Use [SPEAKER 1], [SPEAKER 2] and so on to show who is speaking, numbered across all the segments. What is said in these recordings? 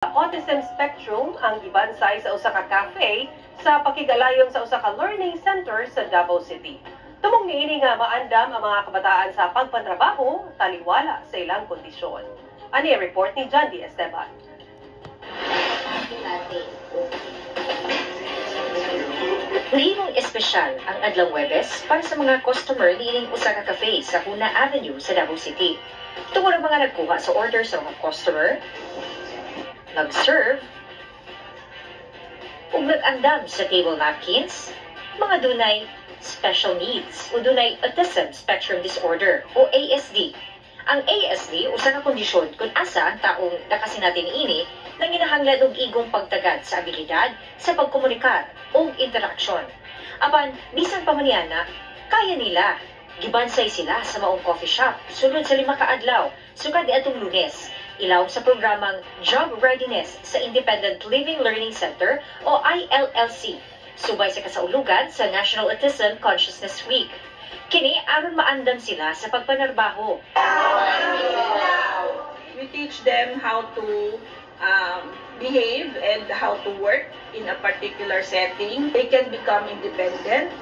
[SPEAKER 1] Autism spectrum ang gibansay sa usa ka cafe sa pakigalayon sa usa ka learning center sa Davao City. Tumong niini nga maandam ang mga kabataan sa pagpantrabaho taliwala sa ilang kondisyon. Ani ang report ni John D. Esteban.
[SPEAKER 2] Nahimong espesyal ang adlaw Huwebes para sa mga customer niining usa ka cafe sa Huna Avenue sa Davao City. Tungod ang mga nagkuha sa order sa mga customer, nag-serve, ug nag-andam sa table napkins, mga dunay special needs o dunay autism spectrum disorder o ASD. Ang ASD usa ka kondisyon kung asa ang taong nakasinatin ini nang ginahanglan og igong pagtagad sa abilidad sa pagkomunikar o interaksyon. Apan bisan pa man yana, kaya nila gibansay sila sa maong coffee shop sulod sa 5 ka adlaw sukad niadtong Lunes. Ilaw sa programang Job Readiness sa Independent Living Learning Center o ILLC, subay sa kasaulugan sa National Autism Consciousness Week. Kini aron maandam sila sa pagpanarbaho.
[SPEAKER 3] We teach them how to behave and how to work in a particular setting. They can become independent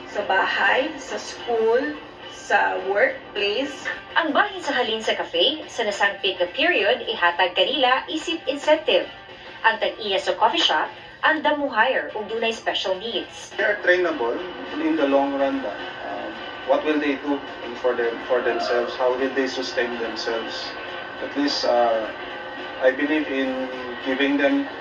[SPEAKER 3] sa bahay, sa school, sa workplace.
[SPEAKER 2] Ang bahin sa halin sa cafe, sa nasangpit na period, ihatag kanila isip incentive. Ang tag-iya sa coffee shop, ang damo hire o dunay special needs.
[SPEAKER 4] They are trainable in the long run. What will they do for themselves? How will they sustain themselves? At least I believe in giving them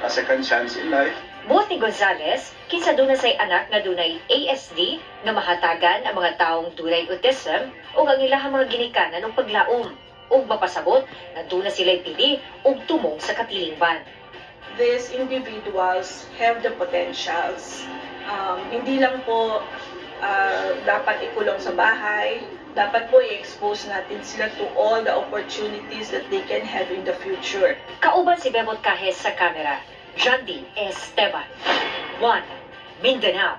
[SPEAKER 4] a second chance in life.
[SPEAKER 2] Buot ni Gonzales, kinsa dunay say anak nga dunay ASD nga mahatagan ang mga taong dunay autism o ang ilahang mga ginikanan ng paglaom ug mapasabot nga dunay sila'y pili ug tumong sa katilingban.
[SPEAKER 3] These individuals have the potentials. Hindi lang po dapat ikulong sa bahay, dapat po i-expose natin sila to all the opportunities that they can have in the future.
[SPEAKER 2] Kauban si Bebot Kahes sa kamera, John D. Esteban, 1 Mindanao.